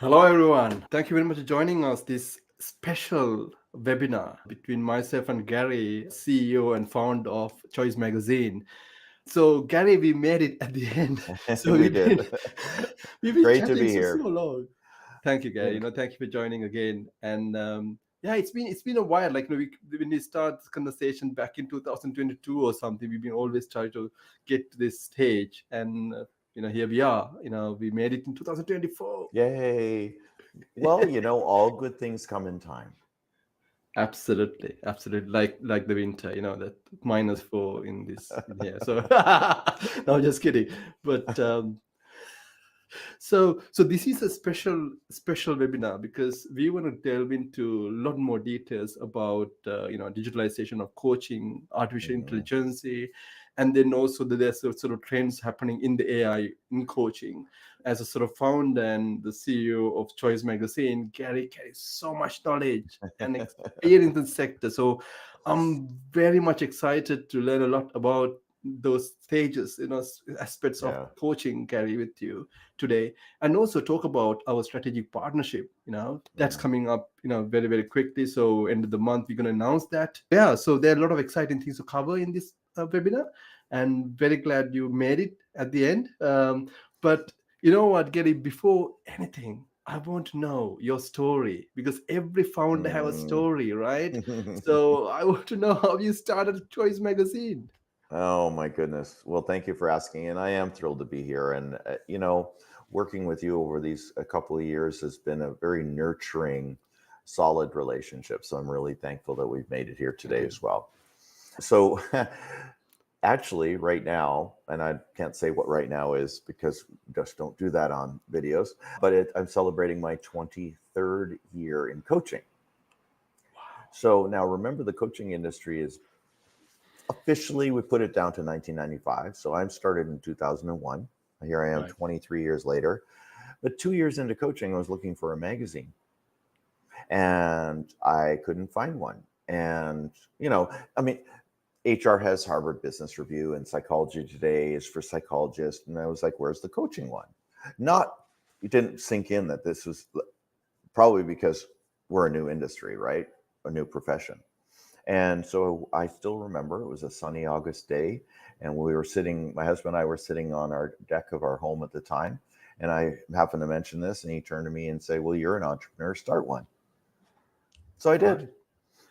Hello, everyone. Thank you very much for joining us this special webinar between myself and Gary, CEO and founder of Choice Magazine. So, Gary, we made it at the end. So We we've did. been we've been Great to chatting be so here. long. Thank you, Gary. Yeah. Thank you for joining again. And yeah, it's been a while. Like when we start this conversation back in 2022 or something, we've been always trying to get to this stage, and here we are. We made it in 2024. Yay. Well, all good things come in time. Absolutely, absolutely. Like the winter, that -4 in here. So no, just kidding. But so this is a special webinar because we want to delve into a lot more details about digitalization of coaching, artificial Mhm. intelligence, and then also that there's sort of trends happening in the AI in coaching. As a sort of founder and the CEO of Choice Magazine, Gary carries so much knowledge and experience in the sector. So I'm very much excited to learn a lot about those stages, aspects of Yeah. coaching, Gary, with you today, and also talk about our strategic partnership that's Yeah. coming up very, very quickly. So end of the month we're going to announce that. Yeah, so there are a lot of exciting things to cover in this webinar, and very glad you made it at the end. But you know what, Gary, before anything, I want to know your story because every founder have a Mm. story, right? So I want to know how you started Choice Magazine. Oh my goodness. Well, thank you for asking, and I am thrilled to be here. And working with you over these a couple of years has been a very nurturing, solid relationship. So I'm really thankful that we've made it here today as well. So actually, right now, and I can't say what right now is because we just don't do that on videos, but I'm celebrating my 23rd year in coaching. So now remember, the coaching industry is officially, we put it down to 1995. So I started in 2001. Here I am Right. 23 years later. But 2 years into coaching, I was looking for a magazine and I couldn't find one. And, I mean, HR has Harvard Business Review and Psychology Today is for psychologists. And I was like, where's the coaching one? Not, it didn't sink in that this was probably because we're a new industry, right? A new profession. And so I still remember it was a sunny August day. And we were sitting, my husband and I were sitting on our deck of our home at the time. And I happened to mention this, and he turned to me and said, well, you're an entrepreneur, start one. So I did. Right.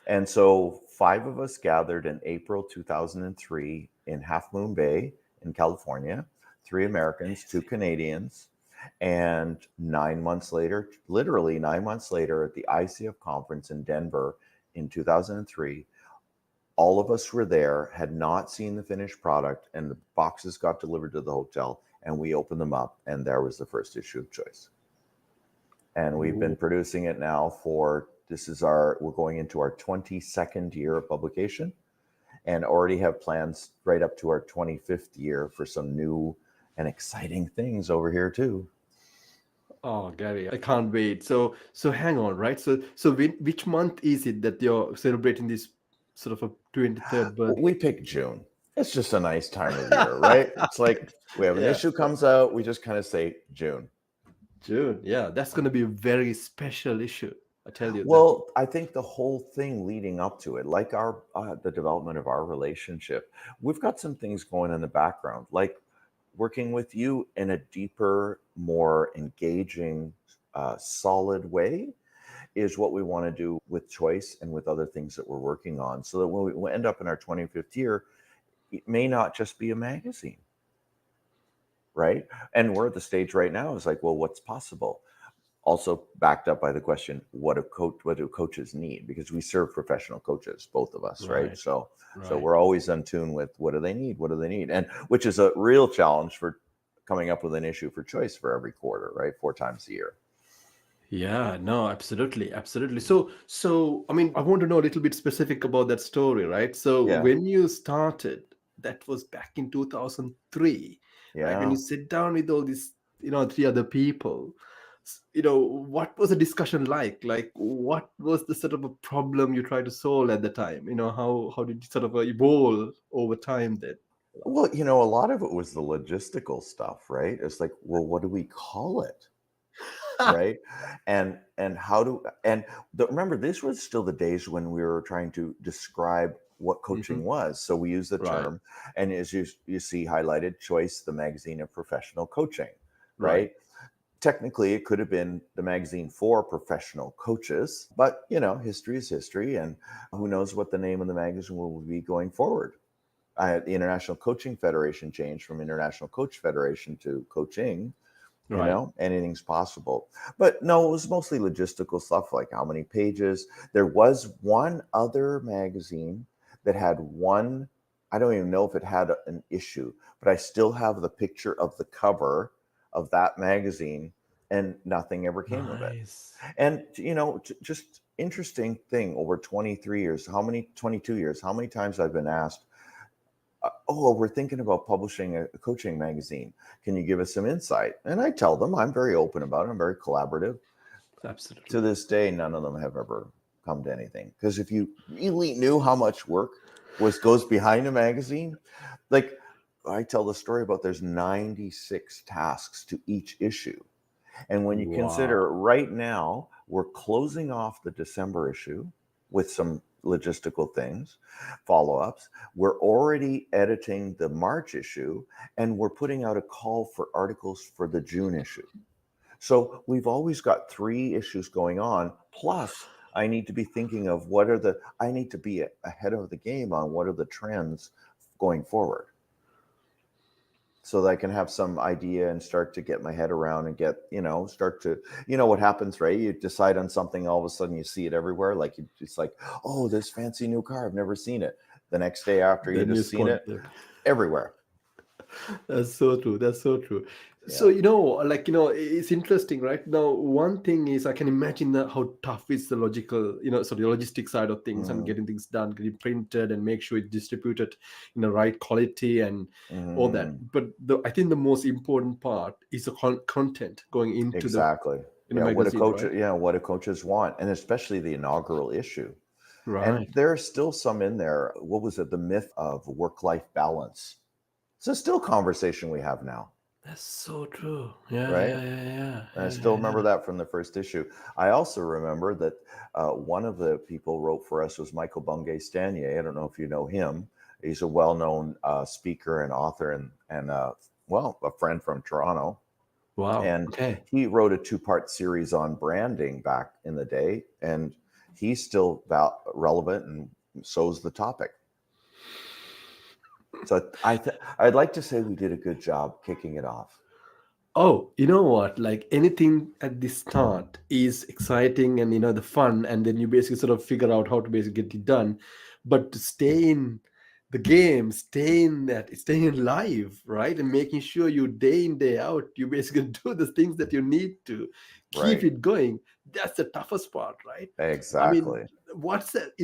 And so 5 of us gathered in April 2003 in Half Moon Bay in California, 3 Americans, 2 Canadians. And 9 months later, literally 9 months later, at the ICF conference in Denver in 2003, all of us were there, had not seen the finished product, and the boxes got delivered to the hotel. And we opened them up, and there was the first issue of Choice. And we've been producing it now we're going into our 22nd year of publication, and already have plans right up to our 25th year for some new and exciting things over here too. Oh, Gary, I can't wait. So hang on, right? So which month is it that you're celebrating this sort of a 23rd We birthday? pick June. It's just a nice time of year, right? It's like we have an Yeah, issue comes out, we just kind of say June. June. Yeah, that's going to be a very special issue. I tell you that. Well, I think the whole thing leading up to it, like our the development of our relationship, we've got some things going in the background, like working with you in a deeper, more engaging, solid way is what we want to do with Choice and with other things that we're working on, so that when we end up in our 25th year, it may not just be a magazine, right? And we're at the stage right now is like, well, what's possible? Also backed up by the question, what do coaches need? Because we serve professional coaches, both of us, right? Right, So right. we're always in tune with what do they need? What do they need? And which is a real challenge for coming up with an issue for Choice for every quarter, right? 4 times a year. Yeah, no, absolutely, absolutely. So I mean, I want to know a little bit specific about that story, right? So Yeah. when you started, that was back in 2003, right? When you Yeah. sit down with all these, three other people, what was the discussion like? Like, what was the sort of a problem you tried to solve at the time? How did it sort of evolve over time then? Well, a lot of it was the logistical stuff, right? It's like, well, what do we call it? right? And how to remember, this was still the days when we were trying to describe what Hmm. coaching was. So we use the Right, term, and as you see highlighted, Choice, the magazine of professional coaching, right, right? Technically, it could have been the magazine for professional coaches, but history is history, and who knows what the name of the magazine will be going forward. The International Coaching Federation changed from International Coach Federation to coaching. right. Anything's possible. But no, it was mostly logistical stuff, like how many pages. There was one other magazine that had one, I don't even know if it had an issue, but I still have the picture of the cover of that magazine, and nothing ever came of it. Nice. And just interesting thing, over 23 years, 22 years, how many times I've been asked, oh, we're thinking about publishing a coaching magazine. Can you give us some insight? And I tell them I'm very open about it. I'm very collaborative. To Absolutely. this day, none of them have ever come to anything. Because if you really knew how much work goes behind a magazine, like I tell the story about, there's 96 tasks to each issue. And when you consider Wow. right now, we're closing off the December issue with some logistical things, follow ups. We're already editing the March issue, and we're putting out a call for articles for the June issue. So we've always got 3 issues going on. Plus, I need to be thinking of I need to be ahead of the game on what are the trends going forward, so that I can have some idea and start to get my head around and start to, what happens, right? You decide on something, all of a sudden you see it everywhere. Like it's like, oh, this fancy new car, I've never seen it. The next day after, you Then you just seen spot it them. everywhere. That's so true. That's so true. So, Yeah. it's interesting, right? Now, one thing is I can imagine how tough is the logical, so the logistic side of things and Mm-hmm. getting things done, getting printed and make sure it's distributed in the right quality and all that. Mm-hmm. But I think the most important part is the content going into the Exactly. in the Yeah. magazine, right? What do coaches want? And especially the inaugural issue. And Right. there's still some in there. What was it? The myth of work-life balance. It's a still conversation we have now, That's so true. Yeah, right? yeah, yeah, yeah, And I yeah, still yeah, remember yeah. that from the first issue. I also remember that one of the people wrote for us was Michael Bungay Stanier. I don't know if you know him. He's a well-known speaker and author, and a friend from Toronto. Wow. And Okay. he wrote a 2-part series on branding back in the day, and he's still relevant, and so's the topic. So I'd like to say we did a good job kicking it off. Oh, you know what? Like anything at the start is exciting and the fun, and then you basically sort of figure out how to basically get it done. But to stay in the game, stay in that, staying in live, right? And making sure you day in, day out, you basically do the things that you need to keep Right. it going. That's the toughest part, right? I mean, Exactly. what's that?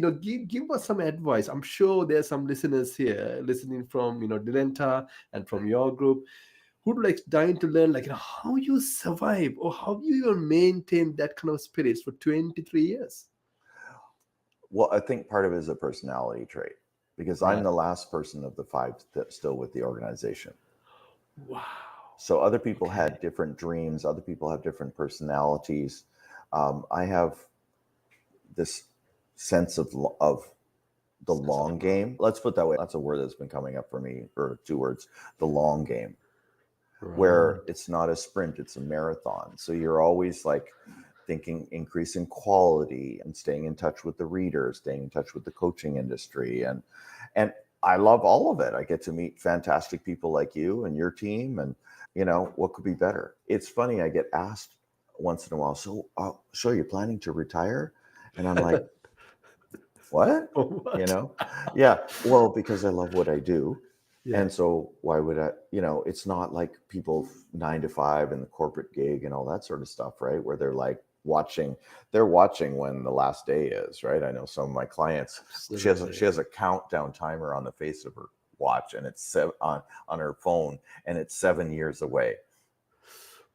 Give us some advice. I'm sure there's some listeners here listening from Delenta and from your group who'd like dying to learn like how you survive or how you even maintain that kind of spirits for 23 years. Well, I think part of it is a personality trait, because I'm Right. the last person of the 5 that's still with the organization. Wow. So other people Okay. had different dreams, other people have different personalities. I have this sense of the long game. Let's put it that way. That's a word that's been coming up for me, or 2 words, the long game, where Right. it's not a sprint, it's a marathon. So you're always like thinking increase in quality and staying in touch with the reader, staying in touch with the coaching industry. And I love all of it. I get to meet fantastic people like you and your team, and what could be better? It's funny, I get asked once in a while, so you're planning to retire? And I'm like, what? You What? know? Yeah. Well, because I love what I do. Yeah. And so why would it's not like people 9 to 5 and the corporate gig and all that sort of stuff, right? Where they're watching when the last day is, right? I know some of my clients, she Absolutely. has a countdown timer on the face of her watch, and it's on her phone, and it's 7 years away.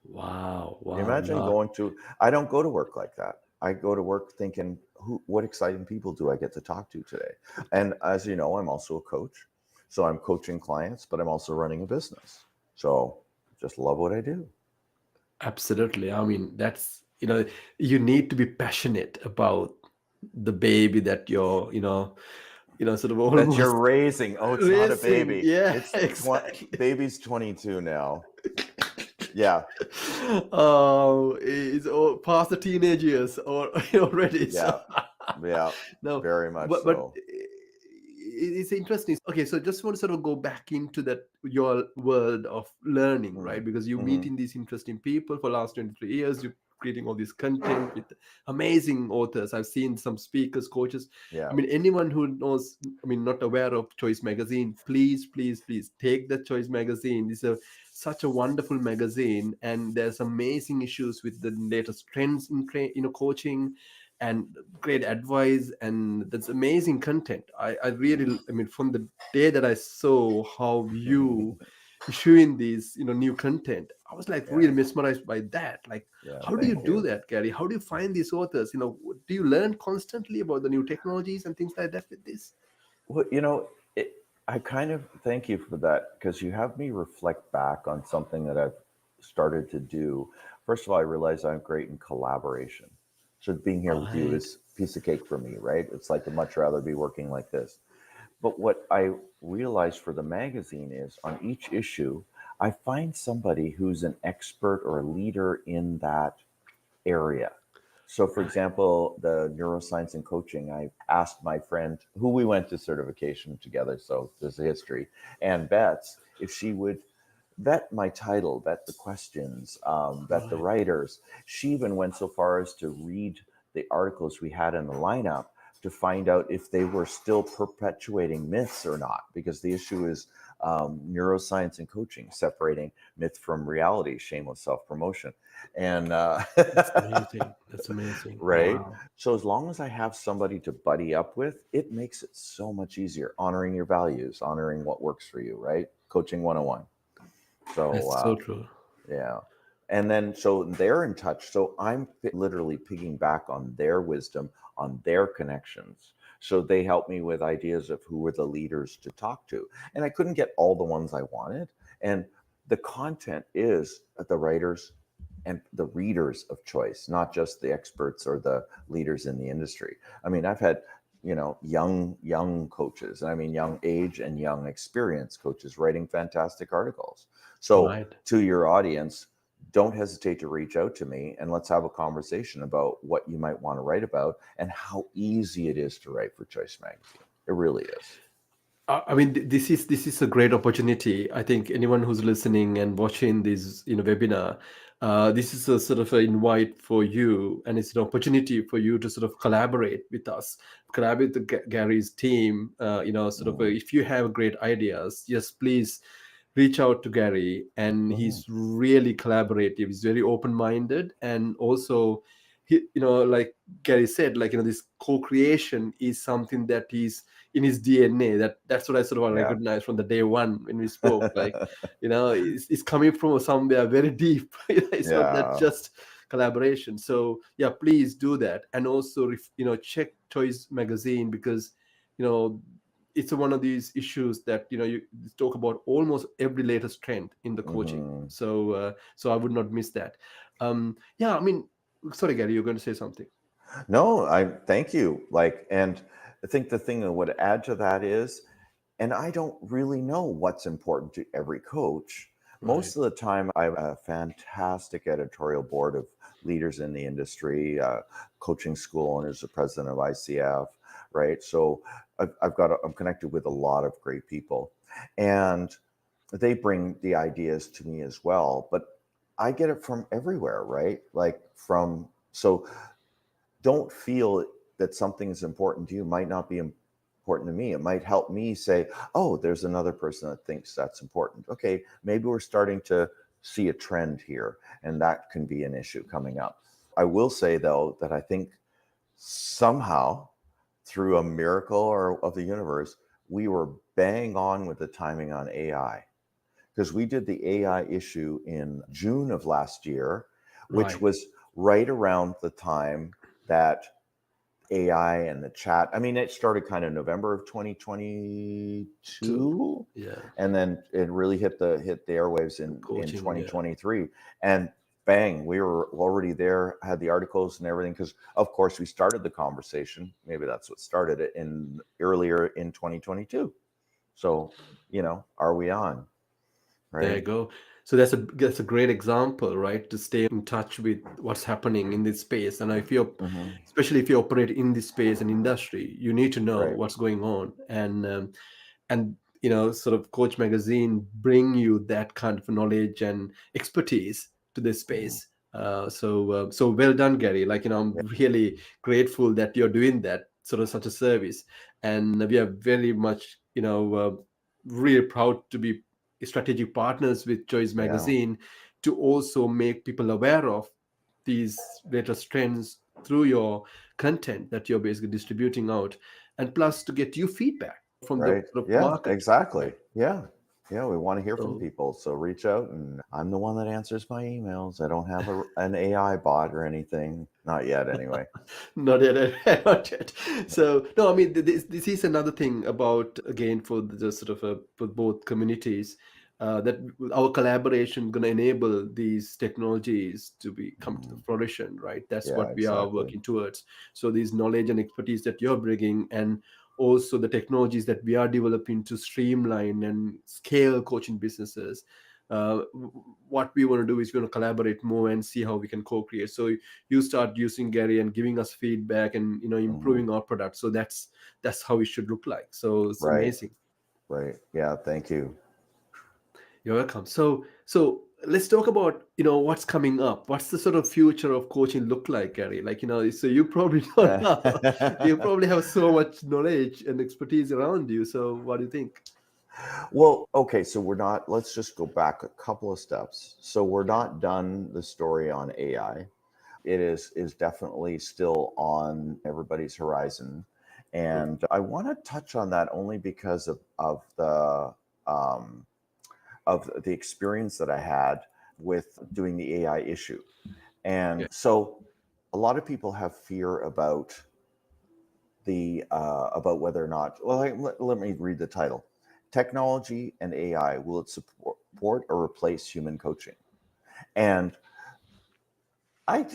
Wow. Can you Wow. imagine No. I don't go to work like that. I go to work thinking, what exciting people do I get to talk to today? And as you know, I'm also a coach. So I'm coaching clients, but I'm also running a business. So just love what I do. Absolutely. I mean, that's, you need to be passionate about the baby that you're, sort of That you're almost raising. Oh, it's not a raising. baby. Yeah, It's exactly. baby's 22 now. Yeah, Oh, it's past the teenage years or already. So yeah, yeah, no, very much but so. it's interesting. Okay, so just want to sort of go back into that your world of learning, right? Because you Mm-hmm. meeting these interesting people for last 23 years, you're creating all this content with amazing authors. I've seen some speakers, coaches. I Yeah. mean, anyone who knows, I mean, not aware of Choice Magazine, please, please, please take the Choice Magazine. It's a such a wonderful magazine, and there's amazing issues with the latest trends in coaching, and great advice, and that's amazing content. I really, I mean, from the day that I saw how you issuing these new content, I was like Yeah. really mesmerized by that. Like, Yeah. how do you Thank do you. that, Gary? How do you find these authors? Do you learn constantly about the new technologies and things like that with this? Well, I kind of thank you for that because you have me reflect back on something that I've started to do. First of all, I realize I'm great in collaboration. So being here with you Right. is a piece of cake for me, right? It's like I'd much rather be working like this. But what I realized for the magazine is on each issue, I find somebody who's an expert or a leader in that area. So, for Right. example, the neuroscience and coaching, I asked my friend who we went to certification together, so there's a history, and Bets, if she would vet my title, vet the questions, vet the Right. writers. She even went so far as to read the articles we had in the lineup to find out if they were still perpetuating myths or not, because the issue is neuroscience and coaching, separating myth from reality, shameless self promotion. And That's amazing. That's amazing. right. Wow. So as long as I have somebody to buddy up with, it makes it so much easier honoring your values, honoring what works for you, right? Coaching 101. So That's so true. yeah. And then so they're in touch. So I'm literally picking back on their wisdom, on their connections. So they help me with ideas of who were the leaders to talk to. And I couldn't get all the ones I wanted. And the content is the writers and the readers of choice, not just the experts or the leaders in the industry. I mean, I've had, young coaches, and I mean young age and young experience coaches writing fantastic articles. So Right. to your audience, don't hesitate to reach out to me and let's have a conversation about what you might want to write about and how easy it is to write for Choice Magazine. It really is. I mean, this is a great opportunity. I think anyone who's listening and watching this, webinar, this is a sort of an invite for you, and it's an opportunity for you to sort of collaborate with us, collaborate with Gary's team. Sort of, Mm-hmm. if you have great ideas, yes, please reach out to Gary, and Mm-hmm. he's really collaborative. He's very open-minded, and also, like Gary said, like this co-creation is something that is in his DNA. That's what I sort of Yeah. recognized from the day one when we spoke. Like, it's coming from somewhere very deep. It's not that Yeah. just collaboration. So yeah, please do that, and also check Choice Magazine, because you know it's one of these issues that you talk about almost every latest trend in the coaching. Mm-hmm. So I would not miss that. Yeah, I mean, sorry, Gary, you're going to say something. No, I thank you. And I think the thing that would add to that is, and I don't really know what's important to every coach. Right. Most of the time, I have a fantastic editorial board of leaders in the industry, coaching school owners, the president of ICF, right? So I'm connected with a lot of great people, and they bring the ideas to me as well. But I get it from everywhere, right? So don't feel that something is important to you might not be important to me. It might help me say, oh, there's another person that thinks that's important. Okay, maybe we're starting to see a trend here, and that can be an issue coming up. I will say, though, that I think somehow, through a miracle or of the universe, we were bang on with the timing on AI because we did the AI issue in June of last year, which Right. was right around the time that AI and the chat. I mean, it started kind of November of Two. 2022, Yeah. and then it really hit the airwaves in Coaching. Yeah. 2023. And bang, we were already there, had the articles and everything. Because of course we started the conversation. Maybe that's what started it in earlier in 2022. So, are we on? There Right. you go. So that's a great example, right? To stay in touch with what's happening in this space. And if you're, Hmm. especially if you operate in this space and industry, you need to know Right. what's going on. And sort of Coach Magazine bring you that kind of knowledge and expertise to this Hmm. space. So well done, Gary. Like, I'm Yeah. really grateful that you're doing that sort of such a service, and we are very much really proud to be strategic partners with Choice Yeah. Magazine to also make people aware of these latest trends through your content that you're basically distributing out, and plus to get you feedback from the Right. sort of Yeah, market, exactly. right? Yeah. Yeah, we want to hear from So people. So reach out, and I'm the one that answers my emails. I don't have an AI bot or anything. Not yet, anyway. not yet, not yet. So no, I mean this is another thing about, again, for the sort of for both communities, that our collaboration going to enable these technologies to be come to the Mhm. fruition, right? That's Yeah, what we are exactly. working towards. So these knowledge and expertise that you're bringing, and also the technologies that we are developing to streamline and scale coaching businesses. What we want to do is we're going to collaborate more and see how we can co-create. So you start using Gary and giving us feedback and Hmm. improving our product. So that's how it should look like. So it's Right. amazing. Right. Yeah. Thank you. You're welcome. So let's talk about what's coming up. What's the sort of future of coaching look like, Gary? Like, so you probably don't know. You probably have so much knowledge and expertise around you. So what do you think? Well, okay, so we're not, let's just go back a couple of steps. So we're not done the story on AI. It is definitely still on everybody's horizon. Right. And I want to touch on that only because um, of the experience that I had with doing the AI issue. And Yeah. so a lot of people have fear about whether or not, well, let me read the title. Technology and AI, will it support or replace human coaching? And I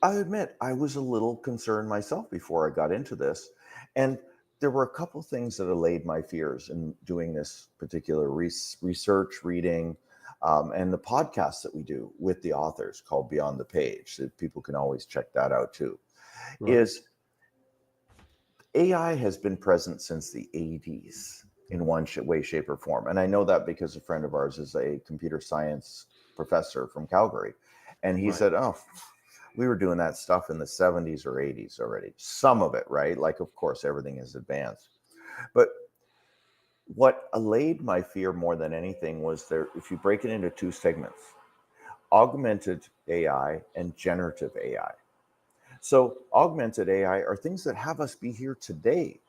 admit I was a little concerned myself before I got into this. And there were a couple things that allayed my fears in doing this particular research, reading, and the podcast that we do with the authors called Beyond the Page. That people can always check that out too. Right. Is AI has been present since the 80s in one way, shape, or form. And I know that because a friend of ours is a computer science professor from Calgary. And he Right. said, oh, we were doing that stuff in the 70s or 80s already. Some of it, right? Like, of course, everything is advanced. But what allayed my fear more than anything was there, if you break it into two segments, augmented AI and generative AI. So, augmented AI are things that have us be here today,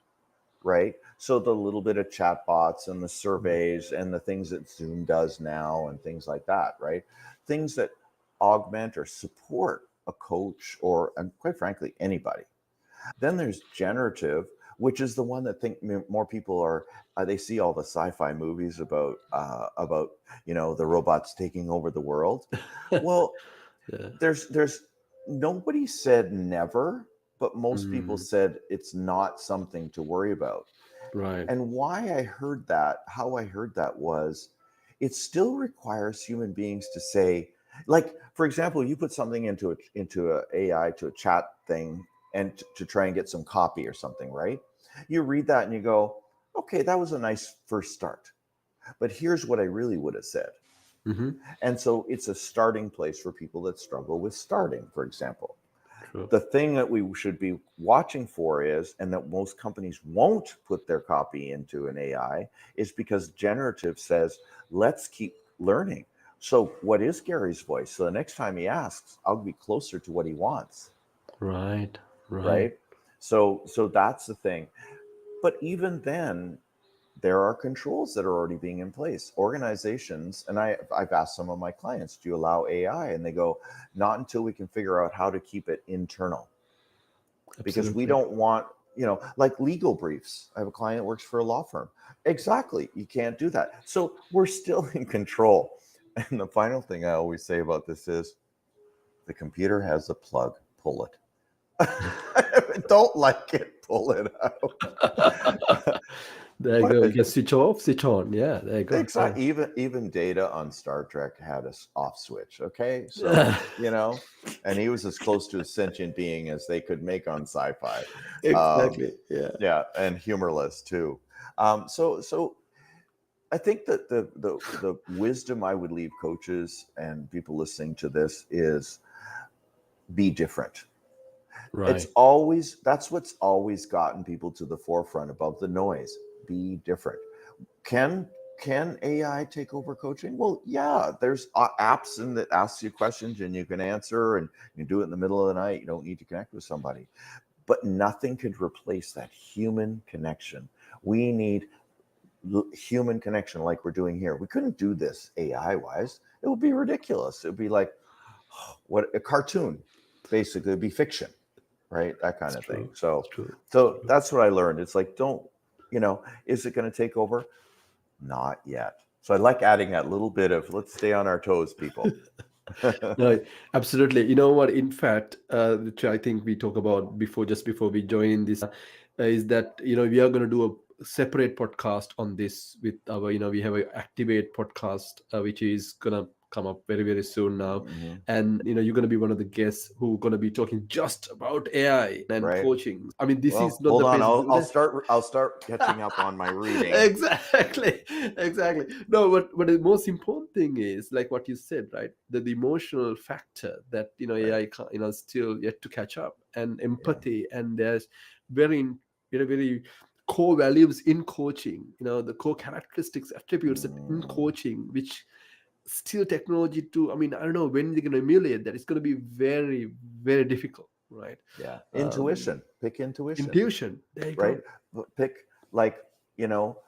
right? So the little bit of chatbots and the Mm. surveys and the things that Zoom does now and things like that, right? Things that augment or support a coach or, and quite frankly, anybody. Then there's generative, which is the one that think more people are. They see all the sci-fi movies about the robots taking over the world. Well, Yeah. there's nobody said never, but most people Mm. said it's not something to worry about. Right. And why I heard that, how I heard that was it still requires human beings to say, like, for example, you put something into a AI, to a chat thing, and to try and get some copy or something, right? You read that and you go, okay, that was a nice first start. But here's what I really would have said. Mm-hmm. And so it's a starting place for people that struggle with starting, for example. True. The thing that we should be watching for is, and that most companies won't put their copy into an AI, is because generative says, let's keep learning. So, what is Gary's voice? So, the next time he asks, I'll be closer to what he wants, Right. Right. right? So that's the thing. But even then, there are controls that are already being in place. Organizations, and I've asked some of my clients, do you allow AI? And they go, not until we can figure out how to keep it internal, because we Absolutely. don't want, like legal briefs. I have a client that works for a law firm. Exactly. You can't do that. So we're still in control. And the final thing I always say about this is the computer has a plug, pull it. If I don't like it, pull it out. There you But go. You can switch off, switch on. Yeah, there you go. exactly, even Data on Star Trek had a off switch. Okay, so Yeah. and he was as close to a sentient being as they could make on sci-fi. Um, Exactly. Yeah. yeah, and humorless too. So I think that the wisdom I would leave coaches and people listening to this is be different. It's Right. always that's what's always gotten people to the forefront above the noise. Be different. Can can AI take over coaching? Well, yeah, there's apps and that asks you questions and you can answer and you do it in the middle of the night. You don't need to connect with somebody, but nothing could replace that human connection. We need human connection like we're doing here. We couldn't do this AI wise. It would be ridiculous. It would be like what a cartoon, basically. It'd be fiction, right? That kind It's of thing. true. It's So, true. It's so true. that's what I learned. It's like, don't, is it going to take over? Not yet. So I like adding that little bit of let's stay on our toes, people. No, absolutely. You know what? In fact, which I think we talk about before, just before we join in this, is that we are going to do a separate podcast on this with our. We have a Activate podcast, which is gonna come up very very soon now, Mhm. and you're going to be one of the guests who going to be talking just about AI and Right. coaching. I mean, this is Well, not hold the on. place to I'll, do I'll that. start. I'll start catching up on my reading. Exactly, exactly. No, but the most important thing is like what you said, right? The emotional factor that Right. AI still yet to catch up, and Yeah. empathy, and there's very very core values in coaching. The core characteristics, attributes that in Mm, coaching, which still technology to. I mean, I don't know when they're going to emulate that. It's going to be very very difficult, right? yeah. Um, Intuition. Pick intuition. Intuition. There you Right. go. Pick like you know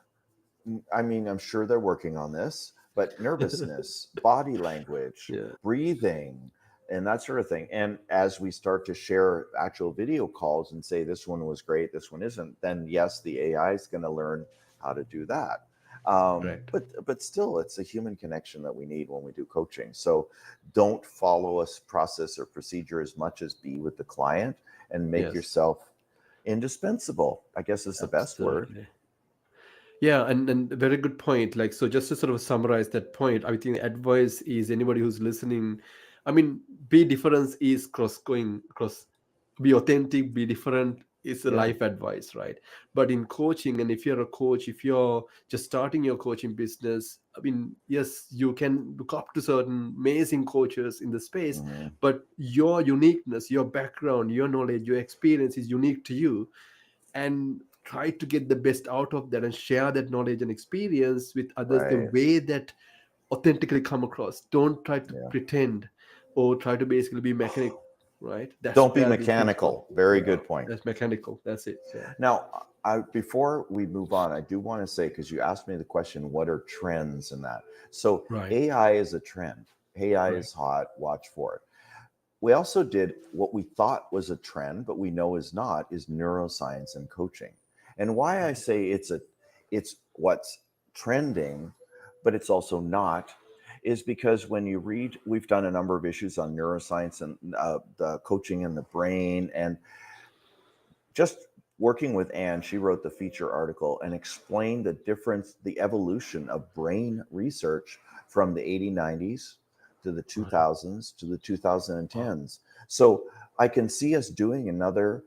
I mean, I'm sure they're working on this, but nervousness, body language, Yeah. breathing, and that sort of thing. And as we start to share actual video calls and say this one was great, this one isn't, then yes, the AI is going to learn how to do that. Right. But still, it's a human connection that we need when we do coaching. So don't follow a process or procedure as much as be with the client and make Yes. yourself indispensable. I guess is the best word. Absolutely. Yeah, and a very good point. Like, so just to sort of summarize that point, I think advice is anybody who's listening. I mean, be difference is cross. Be authentic, be different is a Yeah. life advice, right? But in coaching, and if you're a coach, if you're just starting your coaching business, I mean, yes, you can look up to certain amazing coaches in the space, Hmm. but your uniqueness, your background, your knowledge, your experience is unique to you, and try to get the best out of that and share that knowledge and experience with others the Right. way that authentically come across. Don't try to Yeah. pretend or try to basically be mechanic, right? That's Don't be where the things go. mechanical. Very Yeah, good point. that's mechanical. That's it. Yeah. Now, before we move on, I do want to say, because you asked me the question, what are trends in that? So Right. AI is a trend. AI Right. is hot. Watch for it. We also did what we thought was a trend, but we know is not, is neuroscience and coaching. And why I Right. say it's what's trending, but it's also not, is because when you read, we've done a number of issues on neuroscience and the coaching in the brain, and just working with Anne, she wrote the feature article and explained the difference, the evolution of brain research from the 80s, 90s to the Right. 2000s to the Wow. 2010s. So I can see us doing another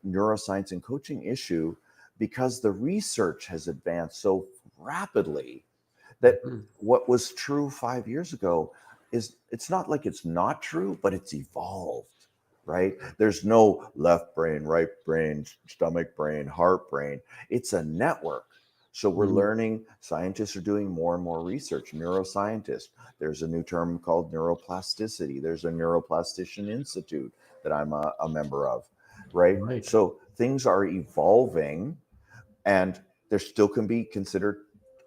neuroscience and coaching issue because the research has advanced so rapidly that Mhm. what was true 5 years ago is it's not like it's not true, but it's evolved, right? There's no left brain, right brain, stomach brain, heart brain. It's a network. So we're Mhm. learning, scientists are doing more and more research, neuroscientists. There's a new term called neuroplasticity. There's a neuroplastician institute that I'm a member of, right? Right. So things are evolving and there still can be considered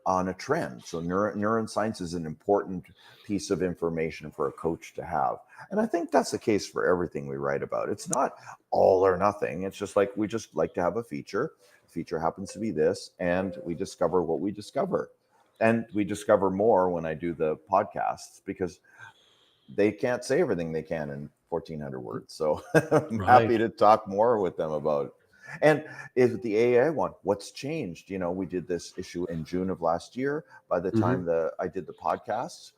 on a trend. So neuroscience is an important piece of information for a coach to have. And I think that's the case for everything we write about. It's not all or nothing. It's just like we just like to have a feature. The feature happens to be this, and we discover what we discover. And we discover more when I do the podcasts because they can't say everything they can in 1,400 words. So I'm Right. happy to talk more with them about. And if the AI one, what's changed? We did this issue in June of last year. By the Hmm. time I did the podcasts,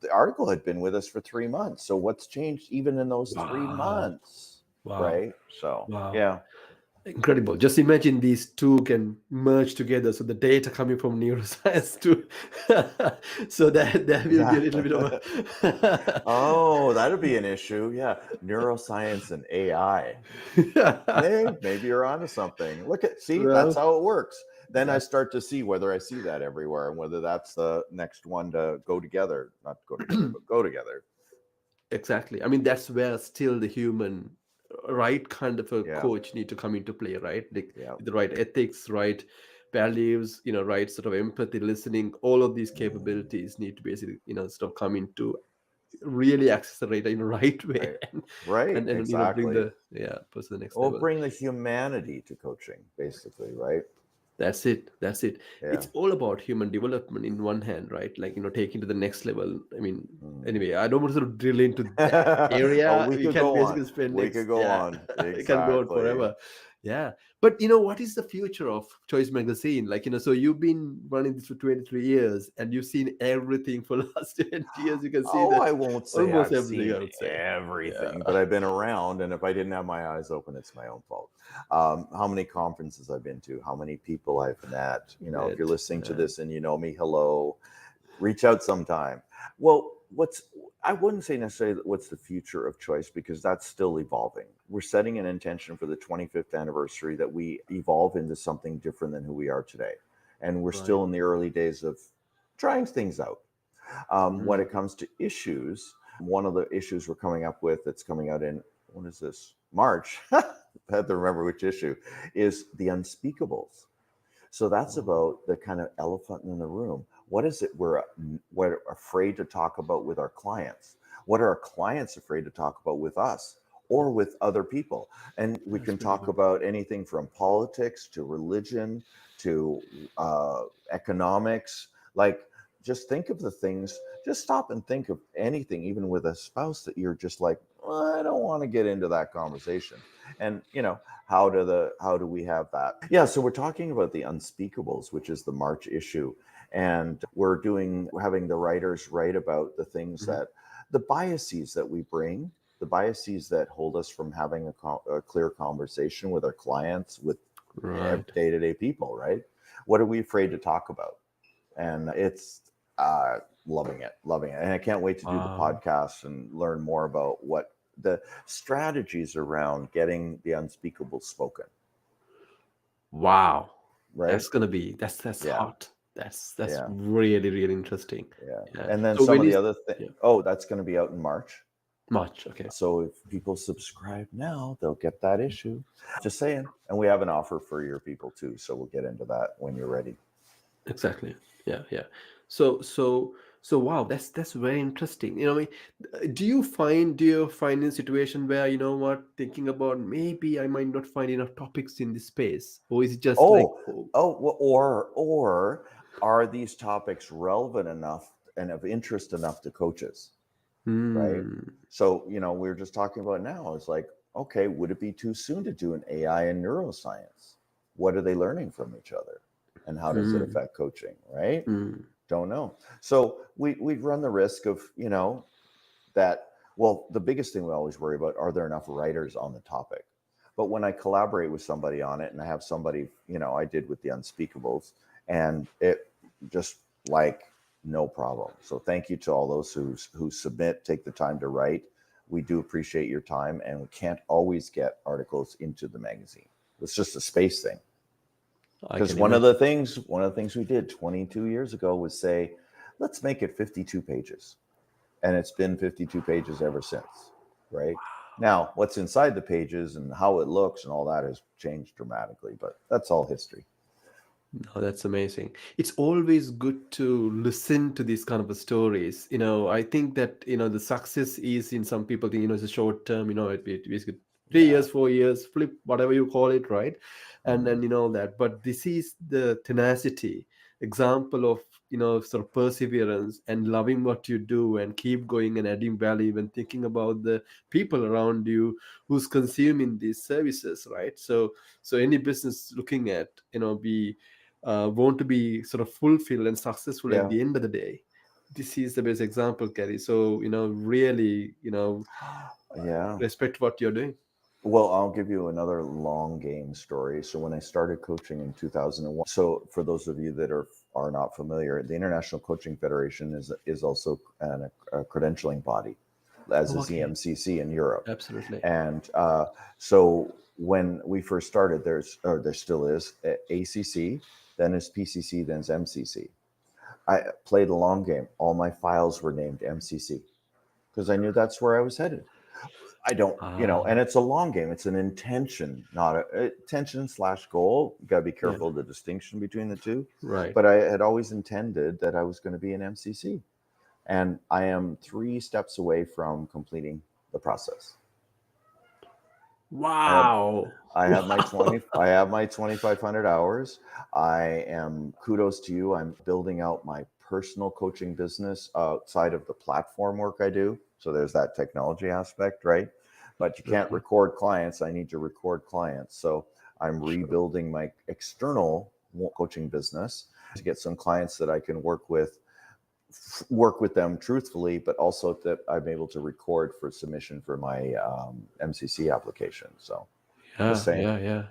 the article had been with us for 3 months. So what's changed even in those three Wow. months, Wow. right? So Wow. yeah, Incredible. Just imagine these two can merge together. So the data coming from neuroscience to so that will be a yeah. little bit of a Oh, that'd be an issue. Yeah, neuroscience and AI. Maybe you're onto something. See, that's well, how it works. Then I that's start to see whether I see that everywhere and whether that's the next one to go together, not go together, but go together. exactly. I mean, that's where still the human right kind of a Yeah, coach need to come into play, right? Like yeah. with the right ethics, right values, right sort of empathy, listening, all of these Mm, capabilities need to basically, sort of come into really accelerate in the right way right, right, and bring exactly. the person to the next Or level. bring the humanity to coaching, basically, right? That's it. Yeah. It's all about human development in one hand, right? Like, taking to the next level. I mean, Mm. anyway, I don't want to sort of drill into that Oh, area. we We could can go on. basically spend We could next, go yeah, on. we can go on Exactly. forever. Yeah. But what is the future of Choice Magazine? Like, so you've been running this for 23 years and you've seen everything for last 20 years. You can see Oh, the I won't say almost I've everything, I seen would say. Yeah. everything, but I've been around. And if I didn't have my eyes open, it's my own fault. How many conferences I've been to, how many people I've met. If you're But listening to this and you know me, hello, reach out sometime. Well, I wouldn't say necessarily what's the future of choice because that's still evolving. We're setting an intention for the 25th anniversary that we evolve into something different than who we are today. And we're right. still in the early days of trying things out. When Mm. it comes to issues, one of the issues we're coming up with that's coming out in, what is this? March. I have to remember which issue is the unspeakables. So that's Oh, about the kind of elephant in the room. What is it we're afraid to talk about with our clients? What are our clients afraid to talk about with us or with other people? And we that's can pretty talk good. about anything from politics to religion to economics. Like, just think of the things, just stop and think of anything, even with a spouse that you're just like, "Well, I don't want to get into that conversation." And, how do we have that? Yeah, so we're talking about the unspeakables, which is the March issue, and we're having the writers write about the things Mhm. that the biases that we bring, the biases that hold us from having a clear conversation with our clients, with Right. day-to-day people, right? What are we afraid to talk about? And it's loving it, and I can't wait to do the Wow. podcast and learn more about what the strategies around getting the unspeakable spoken, Wow. right? That's Yeah, hot. That's yeah, really, really interesting. yeah. Yeah. And then So some when of the is other yeah, oh, that's going to be out in March. March, okay. So if people subscribe now, they'll get that issue. Just saying. And we have an offer for your people too, so we'll get into that when you're ready. Exactly. Yeah, yeah. So wow, that's very interesting. I mean, do you find in a situation where thinking about maybe I might not find enough topics in this space, or is it just like, Oh, oh, or are these topics relevant enough and of interest enough to coaches, right? hmm, So, we are just talking about now. It's like, okay, would it be too soon to do an AI and neuroscience? What are they learning from each other? And how does it hmm, affect coaching, right? hmm, Don't know. So we run the risk of, that, well, the biggest thing we always worry about, are there enough writers on the topic? But when I collaborate with somebody on it, and I have somebody, I did with the unspeakables, and it just like no problem. So thank you to all those who submit, take the time to write. We do appreciate your time, and we can't always get articles into the magazine. It's just a space thing. I Because can one imagine. of the things we did 22 years ago was say, let's make it 52 pages, and it's been 52 pages ever since, right? Now, what's inside the pages and how it looks and all that has changed dramatically, but that's all history. No, that's amazing. It's always good to listen to these kind of stories. I think that, the success is in some people think, it's a short term, it basically three Yeah. years, 4 years, flip, whatever you call it, right? And Mm. then, that. But this is the tenacity, example of, sort of perseverance and loving what you do and keep going and adding value and thinking about the people around you who's consuming these services, right? So any business looking at, be want to be sort of fulfilled and successful at Yeah. the end of the day, this is the best example, Gary. So, really, Yeah. respect what you're doing. Well, I'll give you another long game story. So when I started coaching in 2001, so for those of you that are not familiar, the International Coaching Federation is also a credentialing body, as Oh, is the okay. MCC in Europe. Absolutely. And so when we first started, there still is ACC, then is PCC, then is MCC. I played a long game. All my files were named MCC because I knew that's where I was headed. I don't, and Ah, it's a long game. It's an intention, not a intention slash goal. You got to be yeah, careful of the distinction between the two. right. But I had always intended that I was going to be an MCC, and I am 3 steps away from completing the process. I have Wow. I have my Wow. 20 I have my 2,500 hours. I am kudos to you. I'm building out my personal coaching business outside of the platform work I do. So there's that technology aspect, right? But you can't Okay. record clients. I need to record clients. So I'm Sure. rebuilding my external coaching business to get some clients that I can work with them truthfully, but also that I'm able to record for submission for my MCC application. So just Yeah, saying. yeah, yeah.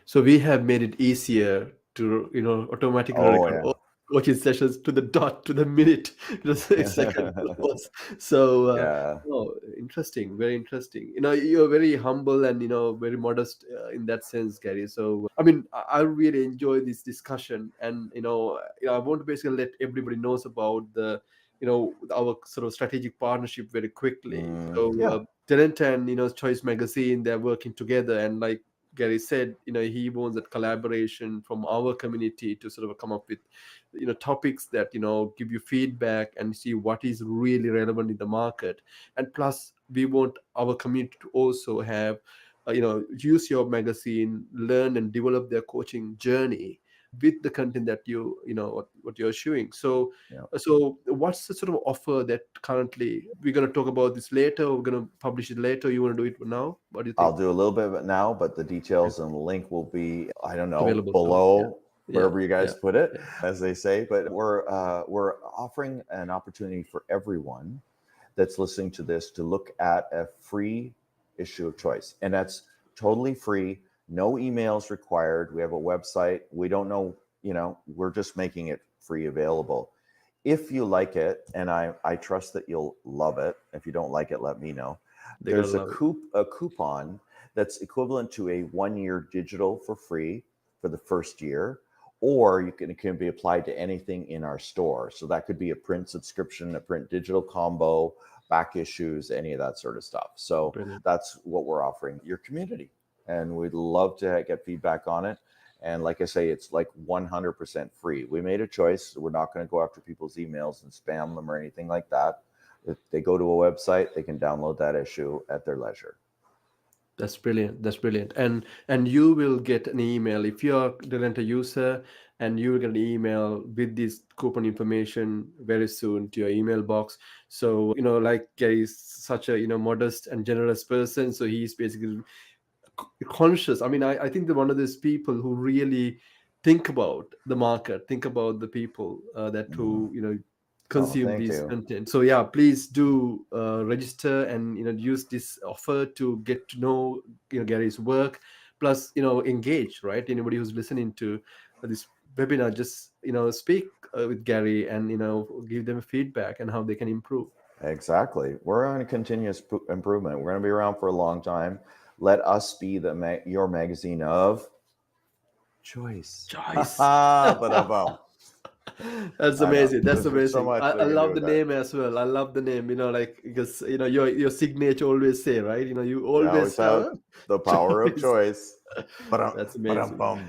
So we have made it easier to, automatically Oh record yeah. all coaching sessions to the dot, to the minute, to the second close. So, Yeah. oh, interesting, very interesting. You're very humble and, very modest in that sense, Gary. So, I mean, I really enjoy this discussion, and I want to basically let everybody knows about our sort of strategic partnership very quickly. So, Yeah. Delenta and Choice Magazine, they're working together, and like Gary said, he wants that collaboration from our community to sort of come up with topics that give you feedback and see what is really relevant in the market. And plus, we want our community to also have use your magazine, learn and develop their coaching journey with the content that what you're showing. Yeah. So what's the sort of offer that currently we're going to talk about this later, or we're going to publish it later? You want to do it now? What do you I'll think? do a little bit of it now, but the Okay. details and the link will be, I don't know, Available soon. Yeah. below Yeah. wherever you Yeah. guys put it, Yeah. as they say. But we're offering an opportunity for everyone that's listening to this to look at a free issue of choice. And that's totally free, no emails required. We have a website. We don't know, we're just making it free available. If you like it, and I trust that you'll love it. If you don't like it, let me know. They're going There's to love it. a coupon that's equivalent to a 1 year digital for free for the first year, or it can be applied to anything in our store. So that could be a print subscription, a print digital combo, back issues, any of that sort of stuff. So Brilliant. that's what we're offering your community. And we'd love to get feedback on it. And like I say, it's like 100% free. We made a choice. We're not going to go after people's emails and spam them or anything like that. If they go to a website, they can download that issue at their leisure. That's brilliant. That's brilliant. And you will get an email if you're a Delenta user, and you will get an email with this coupon information very soon to your email box. So, like Gary is such a modest and generous person, so he's basically conscious. I mean, I think that one of those people who really think about the market, think about the people that Mm. who Oh, consume thank these you. content. So yeah, please do register and use this offer to get to know Gary's work. Plus, engage, right? Anybody who's listening to this webinar, just speak with Gary and give them feedback and how they can improve. Exactly. We're on a continuous improvement. We're going to be around for a long time. Let us be your magazine of choice. Choice. But That's I know amazing. That's there's so amazing. much I we can do love the with that. name as well. I love the name, like, because your signature always say, right? You We always always have have the power of choice. choice. But That's but amazing. bum.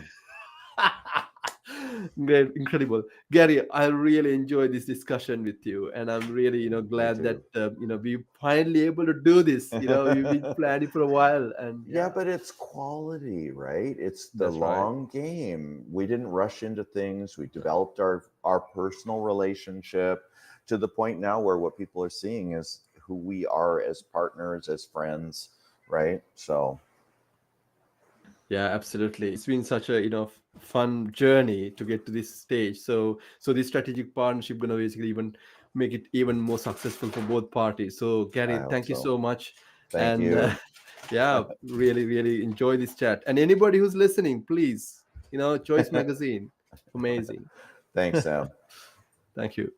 Great, incredible, Gary. I really enjoyed this discussion with you, and I'm really, Me glad that too. we finally able to do this. You've been planning for a while, and Yeah, yeah, but it's quality, right? It's the that's right. long game. We didn't rush into things. We developed our personal relationship to the point now where what people are seeing is who we are as partners, as friends, right? So, Yeah, absolutely. It's been such a fun journey to get to this stage. So this strategic partnership gonna basically even make it even more successful for both parties. So I Gary, hope thank you so. so much, Thank and you. yeah, really enjoy this chat. And anybody who's listening, please, Choice Magazine, amazing. Thanks, Sam. Thank you.